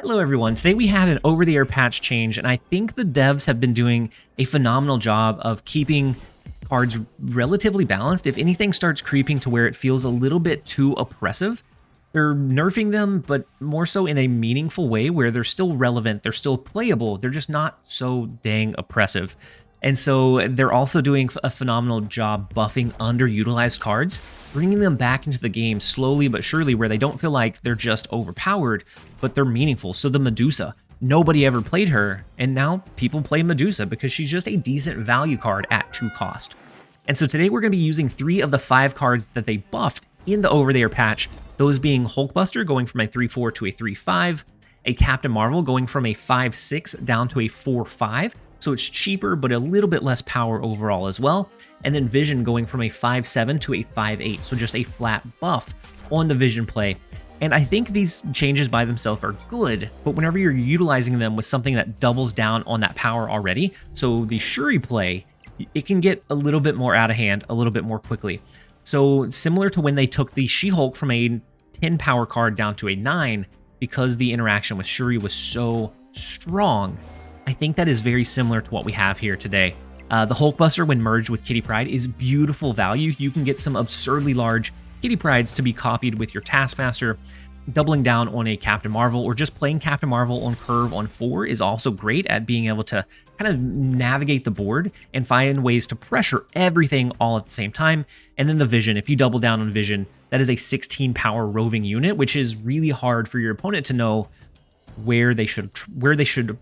Hello everyone, today we had an over-the-air patch change, and I think the devs have been doing a phenomenal job of keeping cards relatively balanced. If anything starts creeping to where it feels a little bit too oppressive, they're nerfing them, but more so in a meaningful way where they're still relevant, they're still playable, they're just not so dang oppressive. And so they're also doing a phenomenal job buffing underutilized cards, bringing them back into the game slowly but surely where they don't feel like they're just overpowered, but they're meaningful. So the Medusa, nobody ever played her, and now people play Medusa because she's just a decent value card at 2 cost. And so today we're going to be using 3 of the 5 cards that they buffed in the over-the-air patch, those being Hulkbuster going from a 3-4 to a 3-5, a Captain Marvel going from a 5-6 down to a 4-5, so it's cheaper but a little bit less power overall as well, and then Vision going from a 5-7 to a 5-8, so just a flat buff on the Vision play. And I think these changes by themselves are good, but whenever you're utilizing them with something that doubles down on that power already, so the Shuri play, it can get a little bit more out of hand a little bit more quickly. So similar to when they took the She-Hulk from a 10 power card down to a 9, because the interaction with Shuri was so strong, I think that is very similar to what we have here today. The Hulkbuster, when merged with Kitty Pryde, is beautiful value. You can get some absurdly large Kitty Prydes to be copied with your Taskmaster. Doubling down on a Captain Marvel or just playing Captain Marvel on curve on 4 is also great at being able to kind of navigate the board and find ways to pressure everything all at the same time. And then the Vision, if you double down on Vision, that is a 16 power roving unit, which is really hard for your opponent to know where they should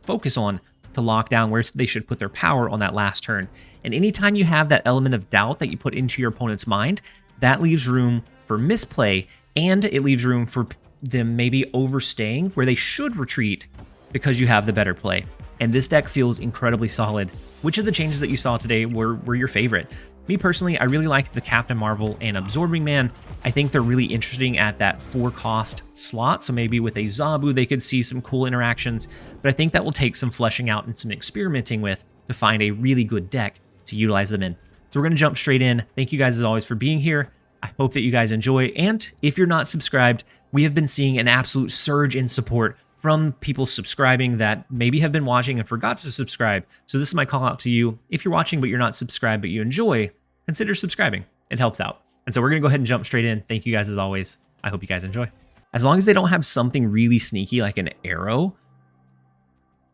focus on to lock down, where they should put their power on that last turn. And anytime you have that element of doubt that you put into your opponent's mind, that leaves room for misplay, and it leaves room for them maybe overstaying where they should retreat because you have the better play. And this deck feels incredibly solid. Which of the changes that you saw today were your favorite? Me personally, I really liked the Captain Marvel and Absorbing Man. I think they're really interesting at that 4 cost slot, so maybe with a Zabu they could see some cool interactions, but I think that will take some fleshing out and some experimenting with to find a really good deck to utilize them in. So we're going to jump straight in. Thank you guys as always for being here. I hope that you guys enjoy, and if you're not subscribed, we have been seeing an absolute surge in support from people subscribing that maybe have been watching and forgot to subscribe. So this is my call out to you. If you're watching but you're not subscribed but you enjoy, consider subscribing. It helps out. And so we're going to go ahead and jump straight in. Thank you guys as always. I hope you guys enjoy. As long as they don't have something really sneaky like an arrow,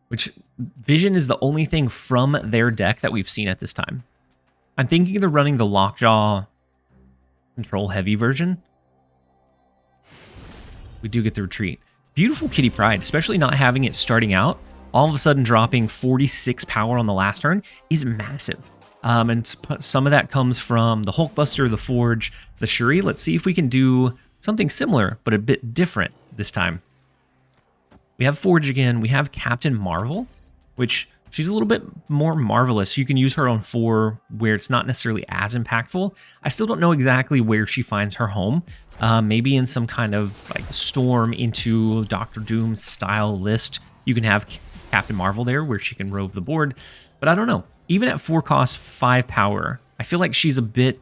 which Vision is the only thing from their deck that we've seen at this time. I'm thinking they're running the Lockjaw Control Heavy version. We do get the retreat. Beautiful Kitty Pryde, especially not having it starting out. All of a sudden dropping 46 power on the last turn is massive. And some of that comes from the Hulkbuster, the Forge, the Shuri. Let's see if we can do something similar, but a bit different this time. We have Forge again. We have Captain Marvel, which she's a little bit more marvelous. You can use her on 4 where it's not necessarily as impactful. I still don't know exactly where she finds her home. Maybe in some kind of like Storm into Doctor Doom style list. You can have Captain Marvel there where she can rove the board, but I don't know. Even at 4 cost, 5 power, I feel like she's a bit,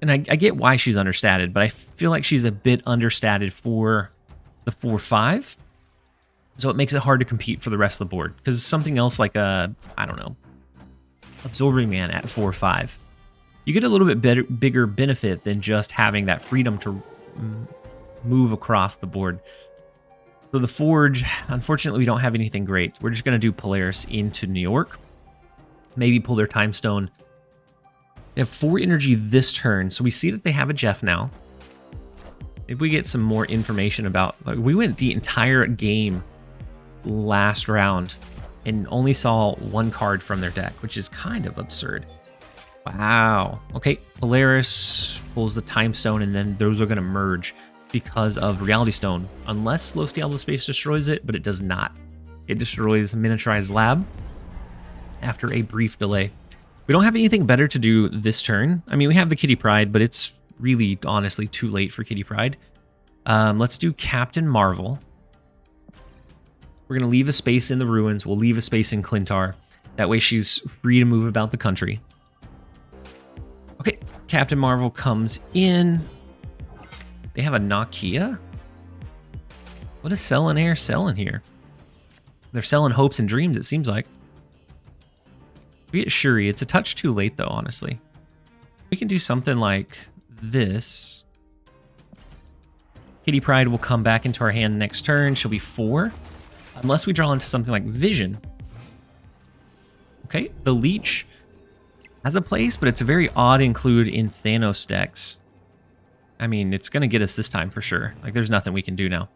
and I get why she's understated, but I feel like she's a bit understated for the 4-5. So it makes it hard to compete for the rest of the board. Because something else like a, I don't know, Absorbing Man at 4-5. You get a little bit bigger benefit than just having that freedom to move across the board. So the Forge, unfortunately we don't have anything great. We're just going to do Polaris into New York. Maybe pull their Time Stone. They have 4 energy this turn, so we see that they have a Jeff now. If we get some more information about, like, we went the entire game last round and only saw 1 card from their deck, which is kind of absurd. Wow. Okay, Polaris pulls the Time Stone, and then those are going to merge because of Reality Stone, unless Los Diablo Space destroys it, but it does not. It destroys Miniaturized Lab after a brief delay. We don't have anything better to do this turn. I mean, we have the Kitty Pryde, but it's really, honestly, too late for Kitty Pryde. Let's do Captain Marvel. We're going to leave a space in the ruins. We'll leave a space in Clintar. That way she's free to move about the country. Okay, Captain Marvel comes in. They have a Nakia. What is Selling Air selling here? They're selling hopes and dreams, it seems like. We get Shuri. It's a touch too late, though, honestly. We can do something like this. Kitty Pryde will come back into our hand next turn. She'll be 4. Unless we draw into something like Vision. Okay, the Leech has a place, but it's a very odd include in Thanos decks. I mean, it's going to get us this time for sure. Like, there's nothing we can do now.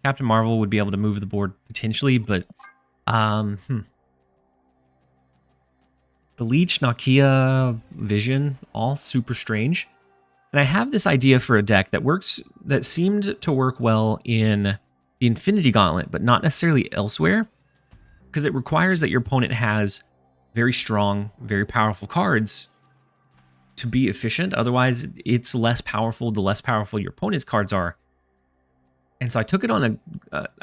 Captain Marvel would be able to move the board potentially, but... The Leech, Nakia, Vision, all super strange. And I have this idea for a deck that seemed to work well in the Infinity Gauntlet, but not necessarily elsewhere, because it requires that your opponent has very strong, very powerful cards to be efficient. Otherwise, it's less powerful the less powerful your opponent's cards are. And so I took it on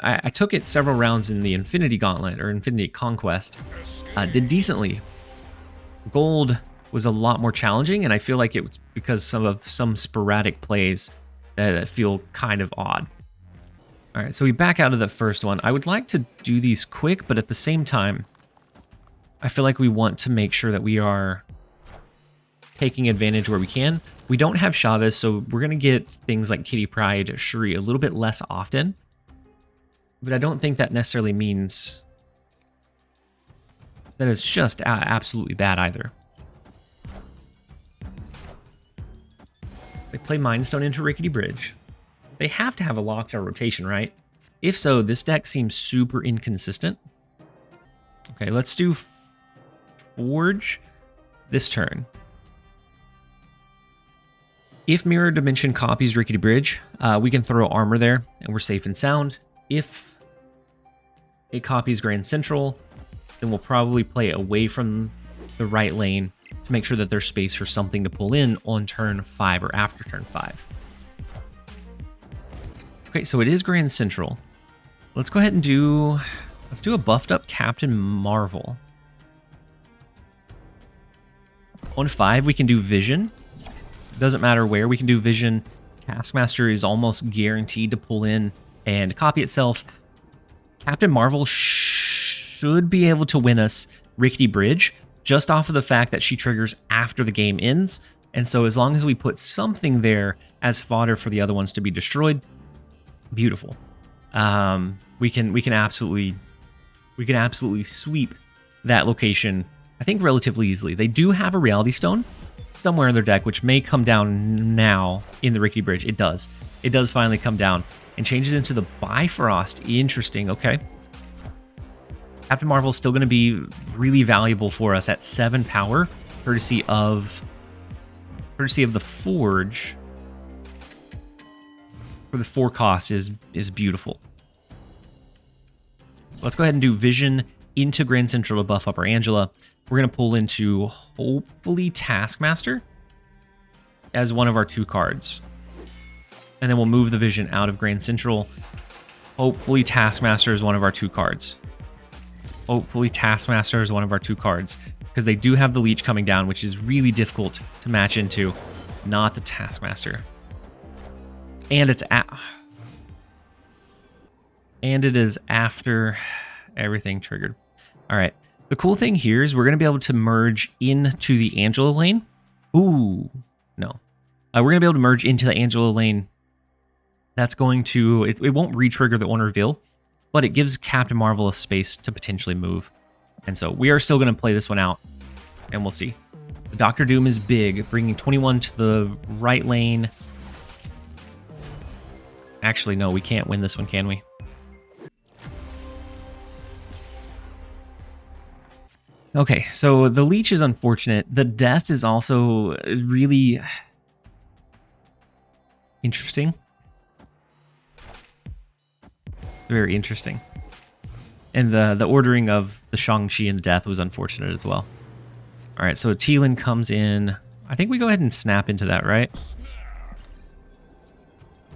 I took it several rounds in the Infinity Gauntlet or Infinity Conquest. Did decently. Gold was a lot more challenging, and I feel like it was because of some sporadic plays that feel kind of odd. All right, so we back out of the first one. I would like to do these quick, but at the same time, I feel like we want to make sure that we are taking advantage where we can. We don't have Chavez, so we're going to get things like Kitty Pryde, Shuri a little bit less often. But I don't think that necessarily means that it's just absolutely bad either. They play Mind Stone into Rickety Bridge. They have to have a locked-out rotation, right? If so, this deck seems super inconsistent. Okay, let's do Forge this turn. If Mirror Dimension copies Rickety Bridge, we can throw armor there, and we're safe and sound. If it copies Grand Central, then we'll probably play away from the right lane to make sure that there's space for something to pull in on turn 5 or after turn 5. Okay, so it is Grand Central. Let's go ahead and let's do a buffed up Captain Marvel. On 5, we can do Vision. Doesn't matter where, we can do Vision. Taskmaster is almost guaranteed to pull in and copy itself. Captain Marvel should be able to win us Rickety Bridge just off of the fact that she triggers after the game ends. And so as long as we put something there as fodder for the other ones to be destroyed, beautiful. We can absolutely sweep that location, I think, relatively easily. They do have a Reality Stone somewhere in their deck, which may come down now in the Rickety Bridge. It does. It does finally come down and changes into the Bifrost. Interesting. Okay. Captain Marvel is still going to be really valuable for us at 7 power, courtesy of the Forge. For the 4 cost is beautiful. So let's go ahead and do Vision into Grand Central to buff up our Angela. We're going to pull into, hopefully, Taskmaster as one of our 2 cards. And then we'll move the Vision out of Grand Central. Hopefully, Taskmaster is one of our 2 cards. Hopefully, Taskmaster is one of our 2 cards. Because they do have the Leech coming down, which is really difficult to match into. Not the Taskmaster. And it is after everything triggered. All right. The cool thing here is we're going to be able to merge into the Angela lane. Ooh, no. We're going to be able to merge into the Angela lane. That's going to... It won't re-trigger the Honor Reveal, but it gives Captain Marvel a space to potentially move. And so we are still going to play this one out, and we'll see. The Doctor Doom is big, bringing 21 to the right lane. Actually, no, we can't win this one, can we? Okay, so the Leech is unfortunate. The Death is also really interesting. Very interesting. And the ordering of the Shang-Chi and the Death was unfortunate as well. All right, so Teelan comes in. I think we go ahead and snap into that, right?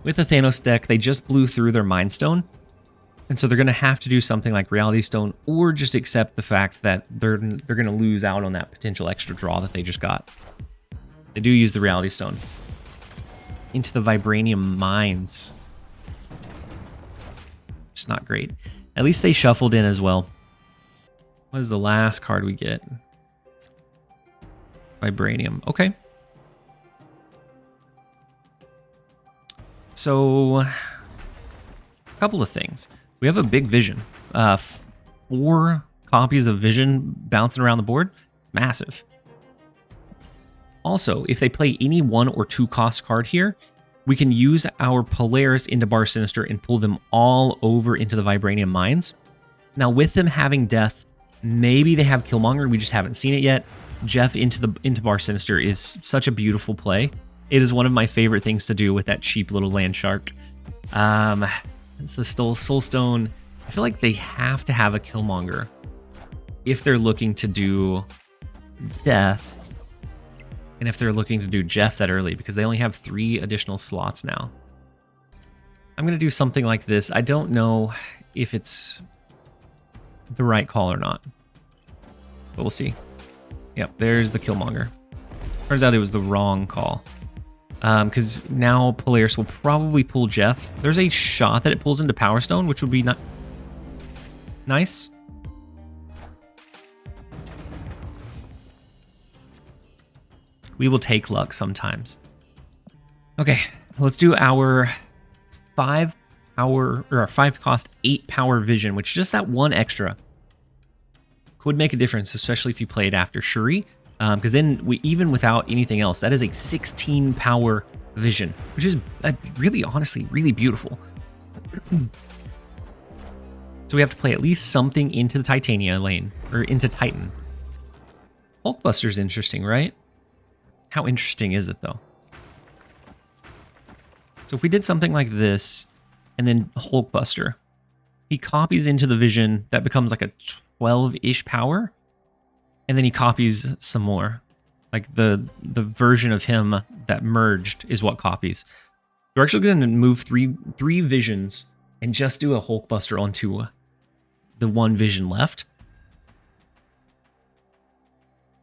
With the Thanos deck, they just blew through their Mind Stone. And so they're going to have to do something like Reality Stone or just accept the fact that they're going to lose out on that potential extra draw that they just got. They do use the Reality Stone. Into the Vibranium Mines. just not great. At least they shuffled in as well. What is the last card we get? Vibranium. Okay. So, a couple of things. We have a big vision. 4 copies of vision bouncing around the board. It's massive. Also, if they play any 1 or 2 cost card here, we can use our Polaris into Bar Sinister and pull them all over into the Vibranium Mines. Now, with them having Death, maybe they have Killmonger. We just haven't seen it yet. Jeff into Bar Sinister is such a beautiful play. It is one of my favorite things to do with that cheap little land shark. It's a Soulstone. I feel like they have to have a Killmonger if they're looking to do Death. And if they're looking to do Jeff that early, because they only have 3 additional slots now. I'm going to do something like this. I don't know if it's the right call or not, but we'll see. Yep, there's the Killmonger. Turns out it was the wrong call. Because now Polaris will probably pull Jeff. There's a shot that it pulls into Power Stone, which would be nice. We will take luck sometimes. Okay, let's do our 5 cost 8 power vision, which just that 1 extra could make a difference, especially if you play it after Shuri. Because then even without anything else, that is a 16 power vision, which is really, honestly, really beautiful. So we have to play at least something into the Titania lane, or into Titan. Hulkbuster's interesting, right? How interesting is it, though? So if we did something like this, and then Hulkbuster, he copies into the vision, that becomes like a 12-ish power, and then he copies some more. Like the version of him that merged is what copies. We're actually going to move three visions and just do a Hulkbuster onto the 1 vision left.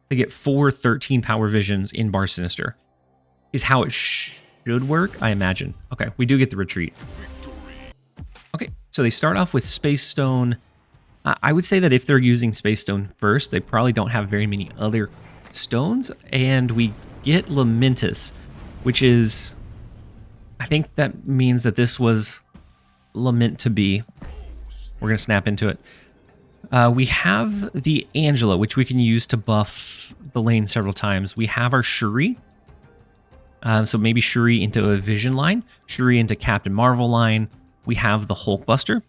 To get 4 13 power visions in Bar Sinister is how it should work, I imagine. Okay, we do get the retreat. Okay, so they start off with Space Stone. I would say that if they're using Space Stone first, they probably don't have very many other stones, and we get Lamentus, which is, I think that means that this was Lament to be. We're going to snap into it. We have the Angela, which we can use to buff the lane several times. We have our Shuri. So maybe Shuri into a Vision line, Shuri into Captain Marvel line. We have the Hulkbuster.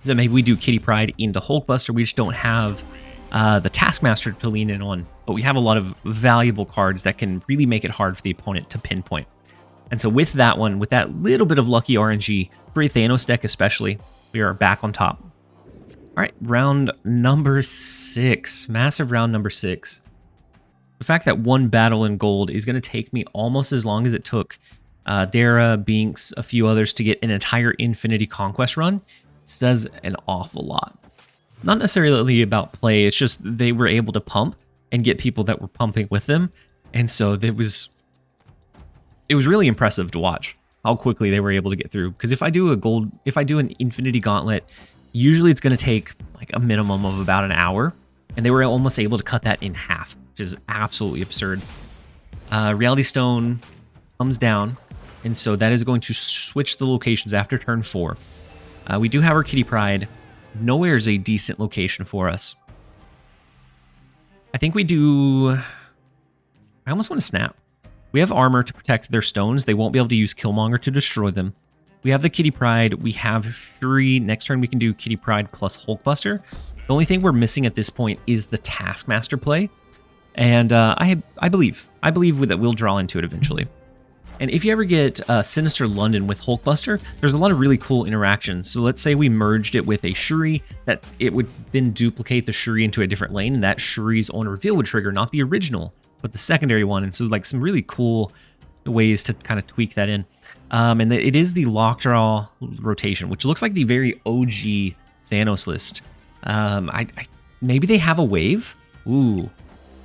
So maybe we do Kitty Pryde into Hulkbuster. We just don't have the Taskmaster to lean in on. But we have a lot of valuable cards that can really make it hard for the opponent to pinpoint. And so with that one, with that little bit of lucky RNG, for a Thanos deck especially, we are back on top. All right, round number 6. Massive round number 6. The fact that 1 battle in gold is going to take me almost as long as it took Dara, Binks, a few others to get an entire Infinity Conquest run says an awful lot. Not necessarily about play, it's just they were able to pump and get people that were pumping with them. And so it was really impressive to watch how quickly they were able to get through. Because if I do an Infinity Gauntlet, usually it's going to take like a minimum of about an hour. And they were almost able to cut that in half, which is absolutely absurd. Reality Stone comes down. And so that is going to switch the locations after turn 4. We do have our Kitty Pryde. Nowhere is a decent location for us. I think we do... I almost want to snap. We have armor to protect their stones. They won't be able to use Killmonger to destroy them. We have the Kitty Pryde. We have Shuri. Next turn we can do Kitty Pryde plus Hulkbuster. The only thing we're missing at this point is the Taskmaster play. And I believe that we'll draw into it eventually. And if you ever get Sinister London with Hulkbuster, there's a lot of really cool interactions. So let's say we merged it with a Shuri, that it would then duplicate the Shuri into a different lane, and that Shuri's own reveal would trigger, not the original, but the secondary one. And so like some really cool ways to kind of tweak that in. And it is the Lockjaw rotation, which looks like the very OG Thanos list. Maybe they have a wave? Ooh.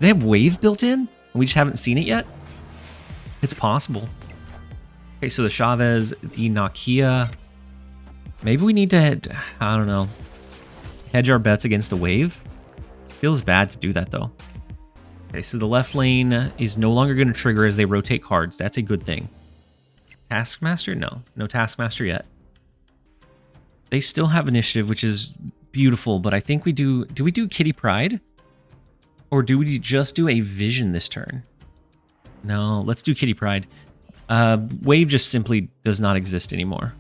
They have wave built in? And we just haven't seen it yet? It's possible. Okay, so the Chavez, the Nakia. Maybe we need to, I don't know, hedge our bets against a wave. Feels bad to do that, though. Okay, so the left lane is no longer going to trigger as they rotate cards. That's a good thing. Taskmaster? No. No Taskmaster yet. They still have initiative, which is beautiful, but I think we do... Do we do Kitty Pryde? Or do we just do a Vision this turn? No, let's do Kitty Pryde. Wave just simply does not exist anymore.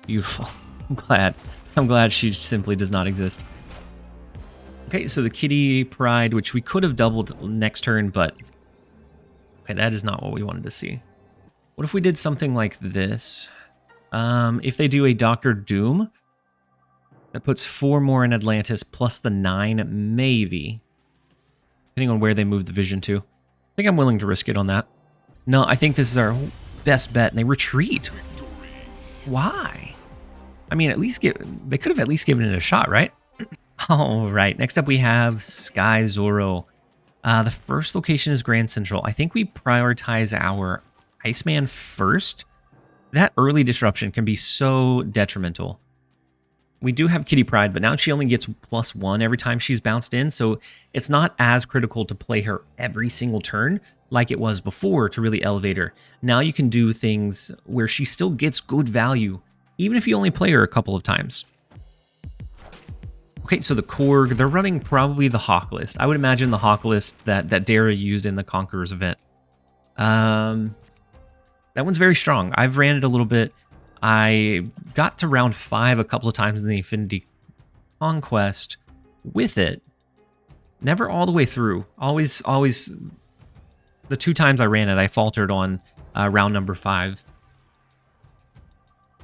Beautiful. I'm glad she simply does not exist. Okay, so the Kitty Pryde, which we could have doubled next turn, but... Okay, that is not what we wanted to see. What if we did something like this? If they do a Doctor Doom, that puts 4 more in Atlantis, plus the 9, maybe. Depending on where they move the Vision to. I think I'm willing to risk it on that. No, I think this is our best bet, and they retreat. Why? I mean, at least they could have at least given it a shot, right? All right, next up we have Sky Zorro. The first location is Grand Central. I think we prioritize our Iceman first. That early disruption can be so detrimental. We do have Kitty Pryde, but now she only gets +1 every time she's bounced in, so it's not as critical to play her every single turn like it was before to really elevate her. Now you can do things where she still gets good value, even if you only play her a couple of times. Okay, so the Korg, they're running probably the Hawk list. I would imagine the Hawk list that Dara used in the Conquerors event. That one's very strong. I've ran it a little bit. I got to round 5 a couple of times in the Infinity Conquest with it. Never all the way through. Always, the 2 times I ran it, I faltered on round number 5.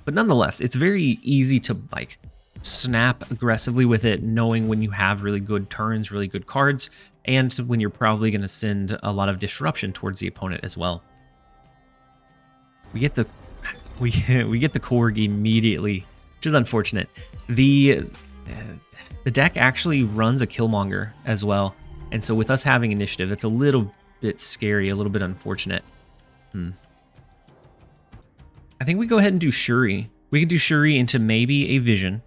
But nonetheless, it's very easy to like snap aggressively with it, knowing when you have really good turns, really good cards, and when you're probably going to send a lot of disruption towards the opponent as well. We get the Korg immediately, which is unfortunate. The deck actually runs a Killmonger as well, and so with us having initiative, it's a little bit scary, a little bit unfortunate. I think we go ahead and do Shuri. We can do Shuri into maybe a Vision,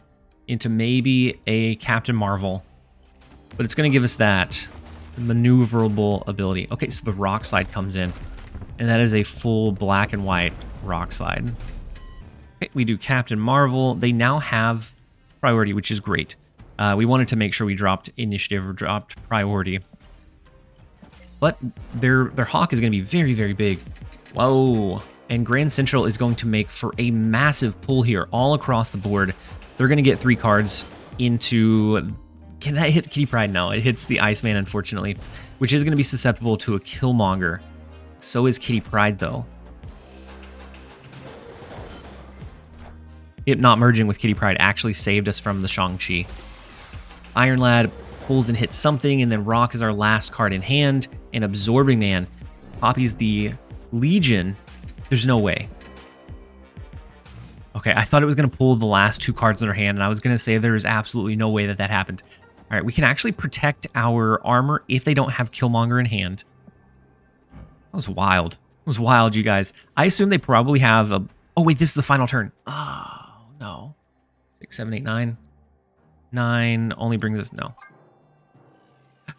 into maybe a Captain Marvel, but it's going to give us that maneuverable ability. Okay, so the Rock Slide comes in, and that is a full black and white Rock Slide. Okay, we do Captain Marvel. They now have priority, which is great. We wanted to make sure we dropped initiative or dropped priority. But their Hawk is going to be very, very big. Whoa. And Grand Central is going to make for a massive pull here all across the board. They're going to get 3 cards into... Can that hit Kitty Pryde? No, it hits the Iceman, unfortunately, which is going to be susceptible to a Killmonger. So is Kitty Pryde, though. It not merging with Kitty Pryde actually saved us from the Shang-Chi. Iron Lad pulls and hits something, and then Rock is our last card in hand, and Absorbing Man copies the Legion. There's no way. Okay, I thought it was going to pull the last 2 cards in her hand, and I was going to say there's absolutely no way that happened. All right, we can actually protect our armor if they don't have Killmonger in hand. That was wild. It was wild, you guys. I assume they probably have a... Oh, wait, this is the final turn. Oh, no. 6, 7, 8, 9. 9 only brings us... No.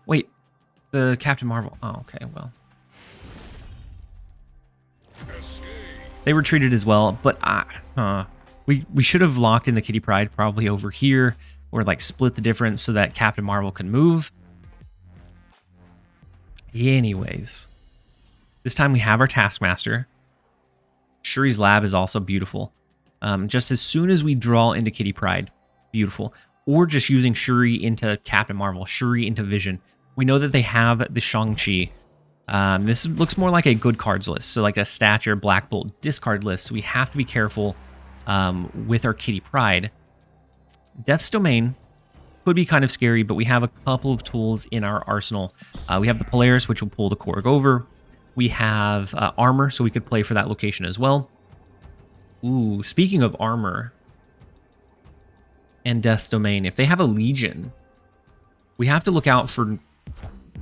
Wait, the Captain Marvel. Oh, okay, well. They retreated as well, but we should have locked in the Kitty Pryde probably over here, or like split the difference so that Captain Marvel can move. Anyways, this time we have our Taskmaster. Shuri's Lab is also beautiful. Just as soon as we draw into Kitty Pryde, beautiful. Or just using Shuri into Captain Marvel, Shuri into Vision. We know that they have the Shang-Chi. This looks more like a good cards list, so like a Stature, Black Bolt discard list, so we have to be careful with our Kitty Pryde. Death's Domain could be kind of scary, but we have a couple of tools in our arsenal. We have the Polaris, which will pull the Korg over. We have armor, so we could play for that location as well. Ooh, speaking of armor and Death's Domain, if they have a Legion, we have to look out for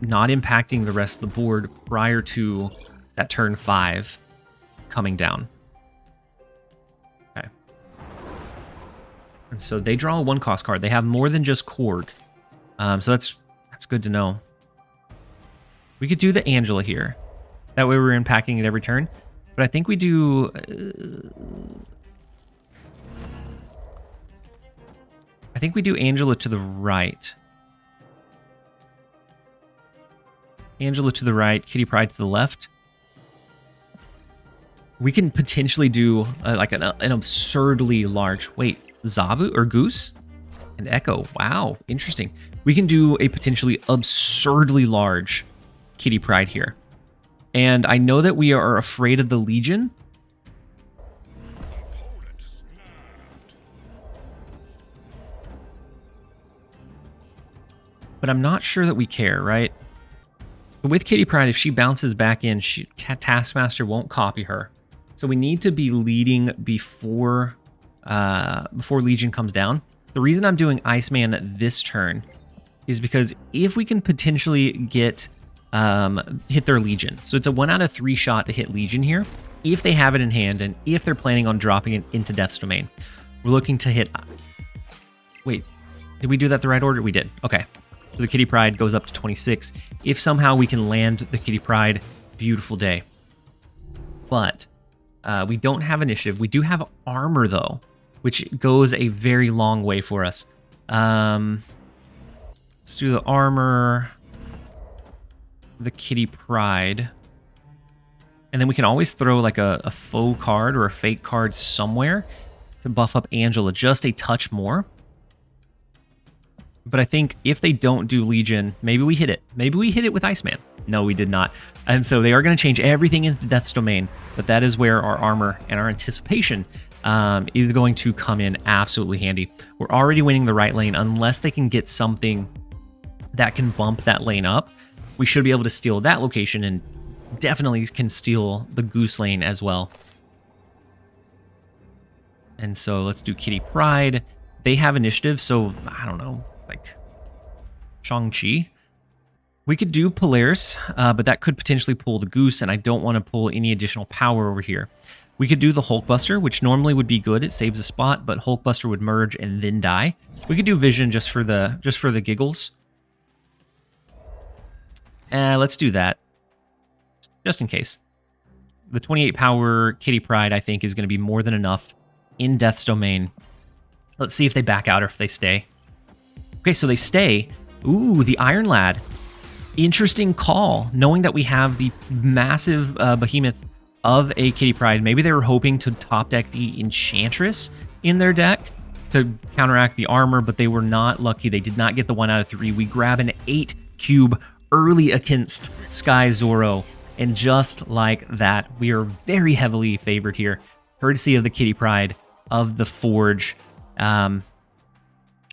not impacting the rest of the board prior to that turn 5 coming down. Okay. And so they draw a 1-cost card. They have more than just Korg. So that's good to know. We could do the Angela here. That way we're impacting it every turn. But I think we do... I think we do Angela to the right. Angela to the right, Kitty Pryde to the left. We can potentially do like an absurdly large... Wait, Zabu or Goose? And Echo. Wow, interesting. We can do a potentially absurdly large Kitty Pryde here. And I know that we are afraid of the Legion. But I'm not sure that we care, right? But with Kitty Pryde, if she bounces back in, Taskmaster won't copy her. So we need to be leading before Legion comes down. The reason I'm doing Iceman this turn is because if we can potentially get hit their Legion. So it's a 1 out of 3 shot to hit Legion here. If they have it in hand and if they're planning on dropping it into Death's Domain. We're looking to hit... Wait, did we do that the right order? We did. Okay. So the Kitty Pryde goes up to 26. If somehow we can land the Kitty Pryde, beautiful day. But we don't have initiative. We do have armor, though, which goes a very long way for us. Let's do the armor, the Kitty Pryde. And then we can always throw like a faux card or a fake card somewhere to buff up Angela just a touch more. But I think if they don't do Legion, maybe we hit it. Maybe we hit it with Iceman. No, we did not. And so they are going to change everything into Death's Domain. But that is where our armor and our anticipation is going to come in absolutely handy. We're already winning the right lane. Unless they can get something that can bump that lane up, we should be able to steal that location and definitely can steal the Goose lane as well. And so let's do Kitty Pryde. They have initiative, so I don't know. Like Shang-Chi. We could do Polaris, but that could potentially pull the Goose, and I don't want to pull any additional power over here. We could do the Hulkbuster, which normally would be good. It saves a spot, but Hulkbuster would merge and then die. We could do Vision just for the giggles. Let's do that, just in case. The 28 power Kitty Pryde, I think, is going to be more than enough in Death's Domain. Let's see if they back out or if they stay. Okay, so they stay. Ooh, the Iron Lad. Interesting call, knowing that we have the massive behemoth of a Kitty Pryde. Maybe they were hoping to top deck the Enchantress in their deck to counteract the armor, but they were not lucky. They did not get the 1 out of 3. We grab an 8 cube early against Sky Zorro, and just like that, we are very heavily favored here, courtesy of the Kitty Pryde of the Forge.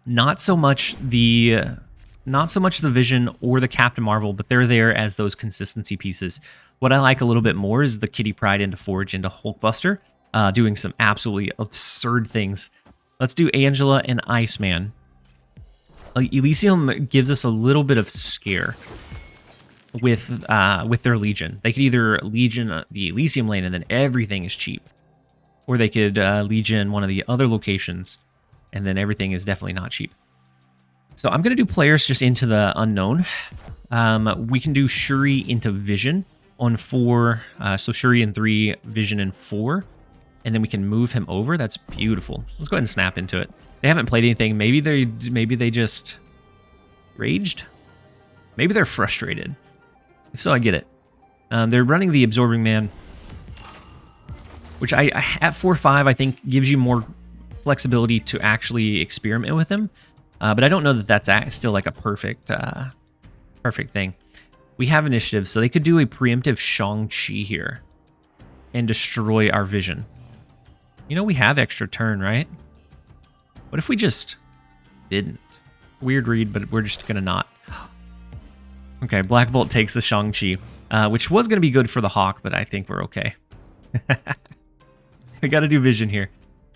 Not so much the Vision or the Captain Marvel, but they're there as those consistency pieces. What I like a little bit more is the Kitty Pryde into Forge into Hulkbuster, doing some absolutely absurd things. Let's do Angela and Iceman. Elysium gives us a little bit of scare with their Legion. They could either Legion the Elysium lane and then everything is cheap, or they could Legion one of the other locations and then everything is definitely not cheap. So I'm going to do players just into the unknown. We can do Shuri into Vision on 4. So Shuri in 3, Vision in 4. And then we can move him over. That's beautiful. Let's go ahead and snap into it. They haven't played anything. Maybe they just raged. Maybe they're frustrated. If so, I get it. They're running the Absorbing Man, which I at 4/5 I think gives you more flexibility to actually experiment with him. But I don't know that that's still like a perfect thing. We have initiative, so they could do a preemptive Shang-Chi here and destroy our Vision. You know, we have extra turn, right? What if we just didn't? Weird read, but we're just gonna not. Okay, Black Bolt takes the Shang-Chi, which was gonna be good for the Hawk, but I think we're okay. We gotta do Vision here.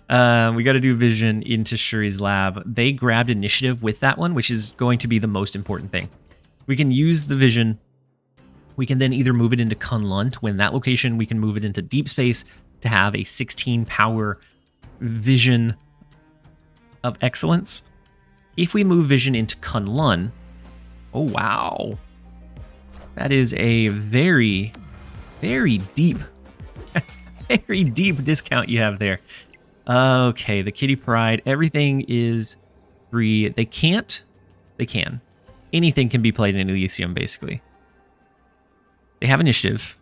We got to do Vision into Shuri's lab. They grabbed initiative with that one, which is going to be the most important thing. We can use the Vision. We can then either move it into Kunlun to win that location. We can move it into Deep Space to have a 16 power Vision of excellence. If we move vision into Kunlun, oh wow. That is a very, very deep, very deep discount you have there. Okay, the Kitty Pryde, everything is free. They can. Anything can be played in Elysium, basically. They have initiative.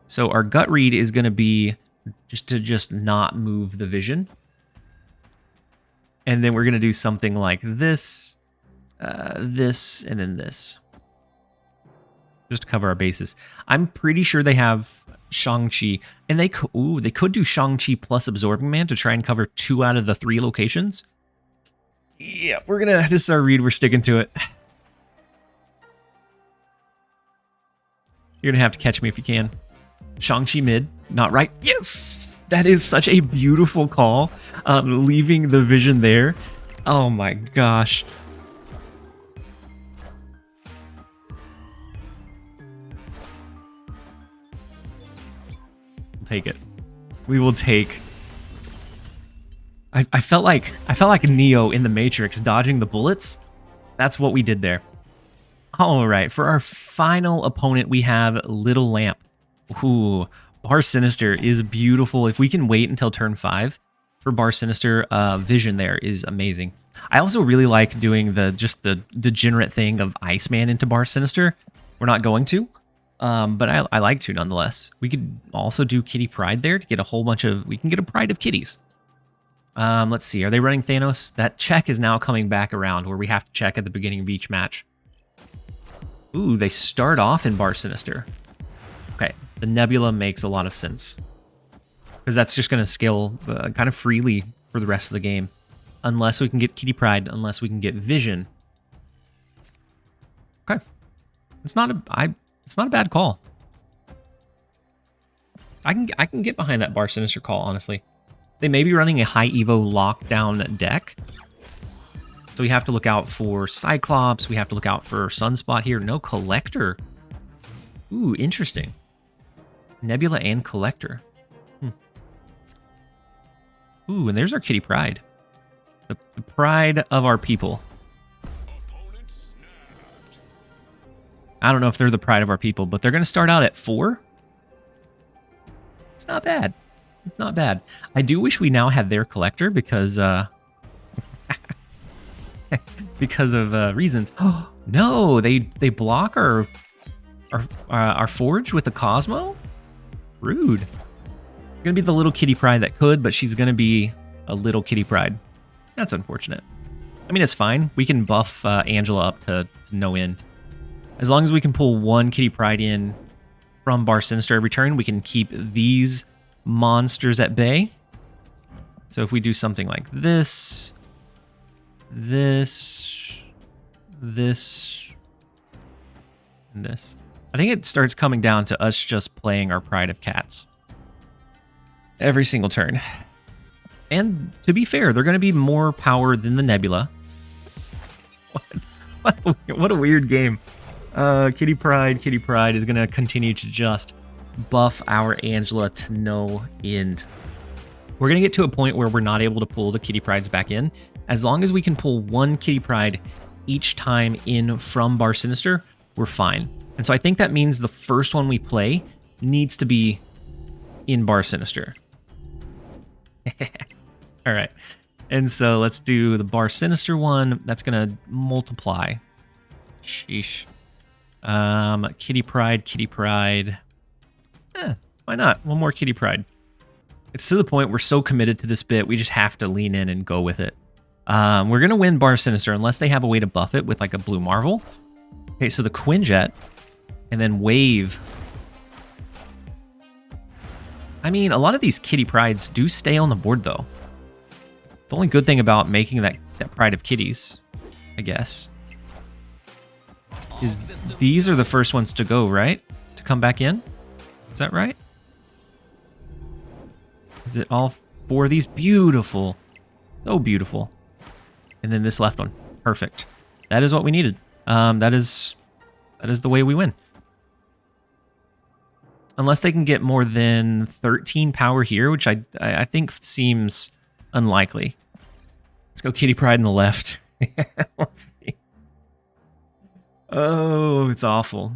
So our gut read is going to be just not move the vision. And then we're going to do something like this, this, and then this. Just to cover our bases. I'm pretty sure they have Shang-Chi. And they could do Shang-Chi plus Absorbing Man to try and cover 2 out of the 3 locations. Yeah, this is our read. We're sticking to it. You're going to have to catch me if you can. Shang-Chi mid, not right. Yes! That is such a beautiful call. Leaving the vision there. Oh my gosh. We'll take it. We will take... I felt like Neo in the Matrix dodging the bullets. That's what we did there. All right, for our final opponent, we have Little Lamp. Ooh, Bar Sinister is beautiful. If we can wait until turn 5 for Bar Sinister, vision there is amazing. I also really like doing the degenerate thing of Iceman into Bar Sinister. We're not going to, but I like to nonetheless. We could also do Kitty Pryde there to get a whole bunch of... We can get a Pride of Kitties. Let's see. Are they running Thanos? That check is now coming back around where we have to check at the beginning of each match. Ooh, they start off in Bar Sinister. Okay, the Nebula makes a lot of sense. Because that's just going to scale kind of freely for the rest of the game. Unless we can get Kitty Pryde, unless we can get Vision. Okay. It's not a bad call. I can get behind that Bar Sinister call, honestly. They may be running a high Evo lockdown deck. So we have to look out for Cyclops. We have to look out for Sunspot here. No Collector. Ooh, interesting. Nebula and Collector. Ooh, and there's our Kitty Pryde. The pride of our people. I don't know if they're the pride of our people, but they're going to start out at 4. It's not bad. It's not bad. I do wish we now had their Collector because because of reasons. Oh no, they block our Forge with a Cosmo? Rude. Gonna be the little Kitty Pryde that could, but she's gonna be a little Kitty Pryde. That's unfortunate. I mean, it's fine. We can buff Angela up to no end. As long as we can pull 1 Kitty Pryde in from Bar Sinister every turn, we can keep these monsters at bay. So if we do something like this, this, and this. I think it starts coming down to us just playing our Pride of Cats. Every single turn. And to be fair, they're going to be more power than the Nebula. What a weird game. Kitty Pryde is going to continue to just buff our Angela to no end. We're going to get to a point where we're not able to pull the Kitty Prydes back in. As long as we can pull 1 Kitty Pryde each time in from Bar Sinister, we're fine. And so I think that means the first one we play needs to be in Bar Sinister. All right. And so let's do the Bar Sinister one. That's going to multiply. Sheesh. Kitty Pryde. Why not? 1 more Kitty Pryde. It's to the point we're so committed to this bit, we just have to lean in and go with it. We're going to win Bar Sinister unless they have a way to buff it with like a blue Marvel. Okay, so the Quinjet and then Wave. I mean, a lot of these Kitty Prydes do stay on the board though. The only good thing about making that Pride of Kitties, I guess, is these are the first ones to go, right? To come back in? Is that right? Is it all 4 of these? Beautiful. So beautiful. And then this left one. Perfect. That is what we needed. That is the way we win. Unless they can get more than 13 power here, which I think seems unlikely. Let's go Kitty Pryde on the left. Let's see. Oh, it's awful.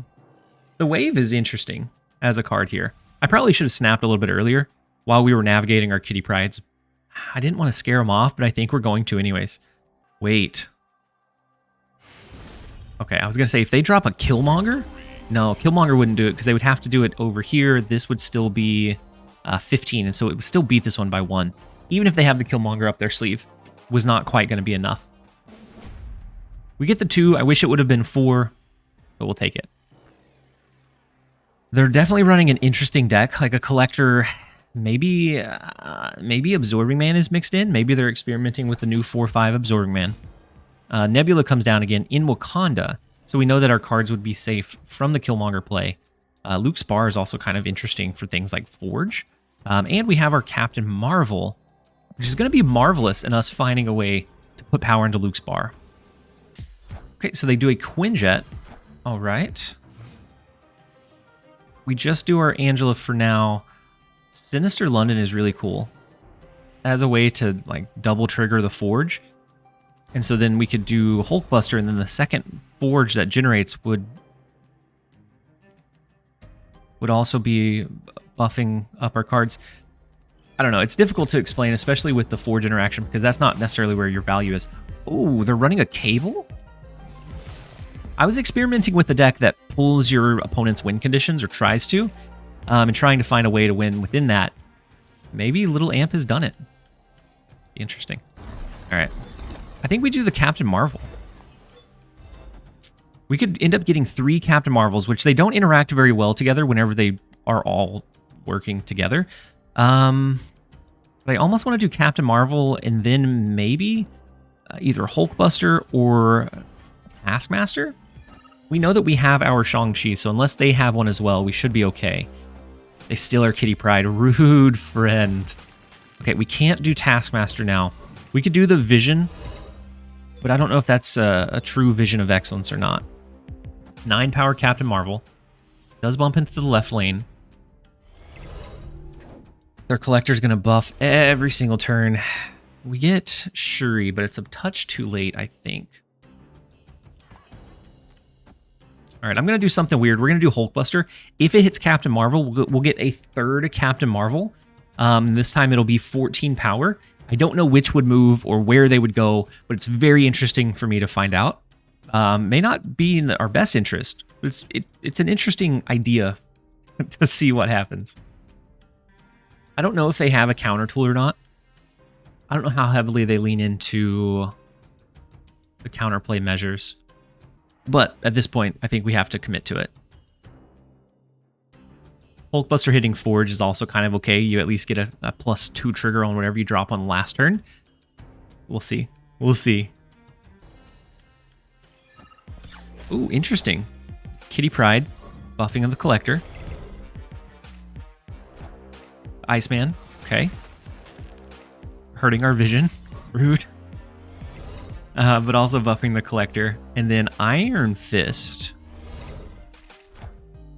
The wave is interesting as a card here. I probably should have snapped a little bit earlier while we were navigating our Kitty Prydes. I didn't want to scare them off, but I think we're going to anyways. Wait. Okay, I was going to say, if they drop a Killmonger... No, Killmonger wouldn't do it because they would have to do it over here. This would still be 15, and so it would still beat this one by 1. Even if they have the Killmonger up their sleeve, was not quite going to be enough. We get the 2. I wish it would have been 4, but we'll take it. They're definitely running an interesting deck, like a collector. Maybe Absorbing Man is mixed in. Maybe they're experimenting with the new 4/5 Absorbing Man. Nebula comes down again in Wakanda, so we know that our cards would be safe from the Killmonger play. Luke Spar is also kind of interesting for things like Forge. And we have our Captain Marvel, which is going to be marvelous in us finding a way to put power into Luke Spar. Okay, so they do a Quinjet. All right. We just do our Angela for now. Sinister London is really cool as a way to like double trigger the Forge. And so then we could do Hulkbuster, and then the second Forge that generates would also be buffing up our cards. I don't know. It's difficult to explain, especially with the Forge interaction, because that's not necessarily where your value is. Oh, they're running a Cable? I was experimenting with the deck that pulls your opponent's win conditions, or tries to, and trying to find a way to win within that. Maybe Little Amp has done it. Interesting. All right. I think we do the Captain Marvel. We could end up getting 3 Captain Marvels, which they don't interact very well together whenever they are all working together. But I almost want to do Captain Marvel and then maybe either Hulkbuster or Taskmaster. We know that we have our Shang-Chi, so unless they have one as well, we should be okay. They steal our Kitty Pryde. Rude friend. Okay, we can't do Taskmaster now. We could do the Vision, but I don't know if that's a true Vision of Excellence or not. 9 power Captain Marvel. Does bump into the left lane. Their Collector's going to buff every single turn. We get Shuri, but it's a touch too late, I think. All right, I'm going to do something weird. We're going to do Hulkbuster. If it hits Captain Marvel, we'll get a 3rd Captain Marvel. This time it'll be 14 power. I don't know which would move or where they would go, but it's very interesting for me to find out. May not be in our best interest, but it's an interesting idea to see what happens. I don't know if they have a counter tool or not. I don't know how heavily they lean into the counterplay measures. But at this point, I think we have to commit to it. Hulkbuster hitting Forge is also kind of okay. You at least get a +2 trigger on whatever you drop on the last turn. We'll see. We'll see. Ooh, interesting. Kitty Pryde, buffing of the Collector. Iceman, okay. Hurting our Vision. Rude. But also buffing the Collector. And then Iron Fist.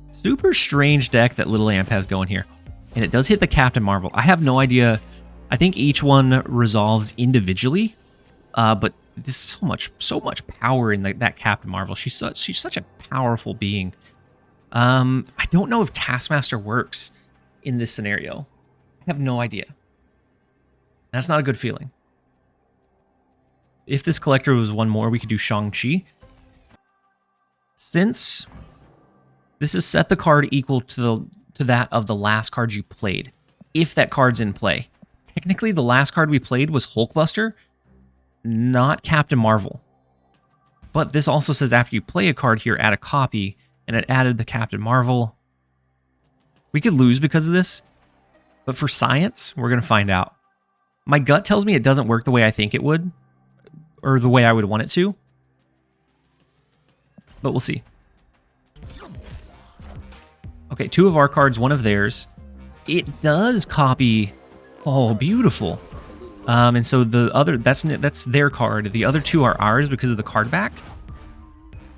Super strange deck that Little Amp has going here. And it does hit the Captain Marvel. I have no idea. I think each one resolves individually. But there's so much power in that Captain Marvel. She's such a powerful being. I don't know if Taskmaster works in this scenario. I have no idea. That's not a good feeling. If this Collector was one more, we could do Shang-Chi. Since this is set the card equal to that of the last card you played, if that card's in play. Technically, the last card we played was Hulkbuster, not Captain Marvel. But this also says after you play a card here, add a copy, and it added the Captain Marvel. We could lose because of this, but for science, we're going to find out. My gut tells me it doesn't work the way I think it would, or the way I would want it to, but we'll see. Okay, 2 of our cards, 1 of theirs. It does copy. Oh, beautiful. And so the other, that's their card. The other 2 are ours because of the card back.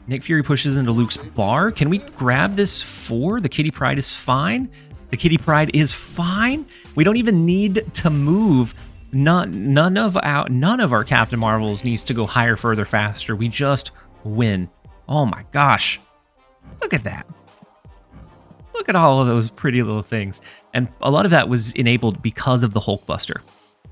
Nick Fury pushes into Luke's bar. Can we grab this 4? The Kitty Pryde is fine. The Kitty Pryde is fine. We don't even need to move None of our Captain Marvels needs to go higher, further, faster. We just win. Oh my gosh. Look at that. Look at all of those pretty little things. And a lot of that was enabled because of the Hulkbuster.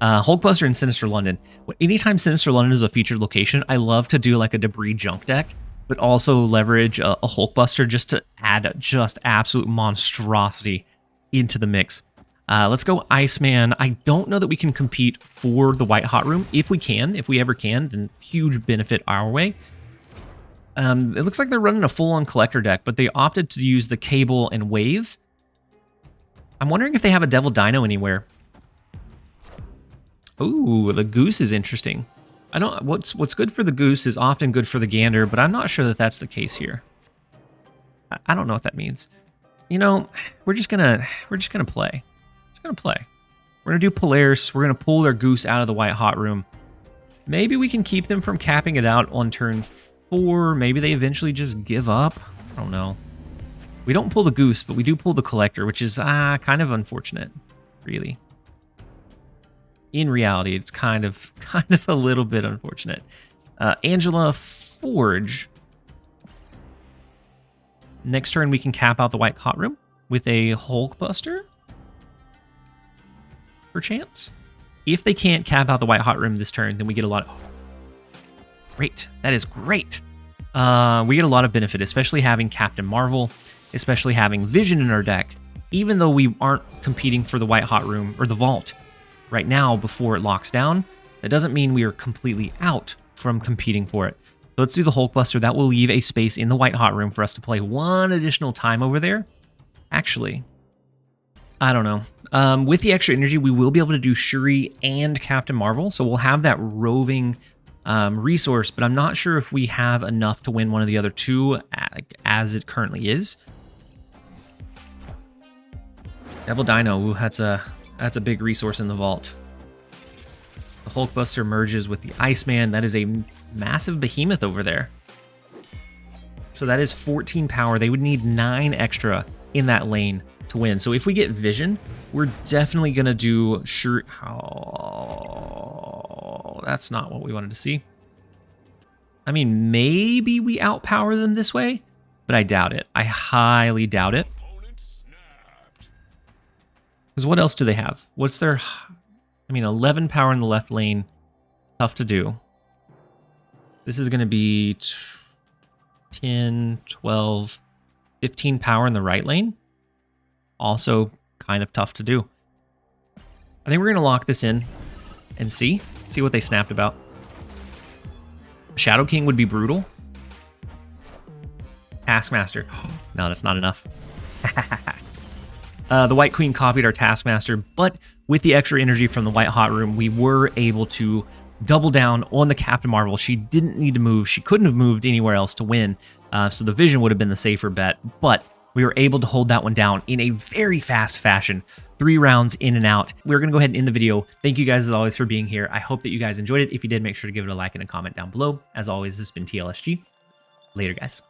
Hulkbuster and Sinister London. Anytime Sinister London is a featured location, I love to do like a debris junk deck, but also leverage a Hulkbuster just to add just absolute monstrosity into the mix. Let's go Iceman. I don't know that we can compete for the White Hot Room. If we ever can, then huge benefit our way. It looks like they're running a full-on collector deck, but they opted to use the Cable and Wave. I'm wondering if they have a Devil Dino anywhere. Ooh, the Goose is interesting. What's good for the Goose is often good for the Gander, but I'm not sure that that's the case here. I don't know what that means. You know, we're just gonna play. We're gonna do Polaris. We're gonna pull their Goose out of the White Hot Room. Maybe we can keep them from capping it out on turn 4. Maybe they eventually just give up. I don't know. We don't pull the Goose, but we do pull the Collector, which is kind of unfortunate, really. In reality, it's kind of a little bit unfortunate. Angela Forge. Next turn, we can cap out the White Hot Room with a Hulkbuster. Perchance. If they can't cap out the White Hot Room this turn, then we get a lot of... Great. That is great. We get a lot of benefit, especially having Captain Marvel, especially having Vision in our deck, even though we aren't competing for the White Hot Room or the Vault right now before it locks down. That doesn't mean we are completely out from competing for it. So let's do the Hulkbuster. That will leave a space in the White Hot Room for us to play one additional time over there. Actually, I don't know. With the extra energy, we will be able to do Shuri and Captain Marvel, so we'll have that roving resource, but I'm not sure if we have enough to win one of the other two as it currently is. Devil Dino, ooh, that's a big resource in the vault. The Hulkbuster merges with the Iceman. That is a massive behemoth over there. So that is 14 power. They would need 9 extra in that lane to win. So if we get Vision, we're definitely going to do Shuri. Oh, that's not what we wanted to see. I mean, maybe we outpower them this way, but I doubt it. I highly doubt it. Because what else do they have? What's their... I mean, 11 power in the left lane. Tough to do. This is going to be 10, 12, 15 power in the right lane. Also kind of tough to do. I think we're going to lock this in and see what they snapped about. Shadow King would be brutal. Taskmaster. No, that's not enough. The White Queen copied our Taskmaster, but with the extra energy from the White Hot Room, we were able to double down on the Captain Marvel. She didn't need to move. She couldn't have moved anywhere else to win, so the Vision would have been the safer bet, but we were able to hold that one down in a very fast fashion. 3 rounds in and out. We're going to go ahead and end the video. Thank you guys as always for being here. I hope that you guys enjoyed it. If you did, make sure to give it a like and a comment down below. As always, this has been TLSG. Later, guys.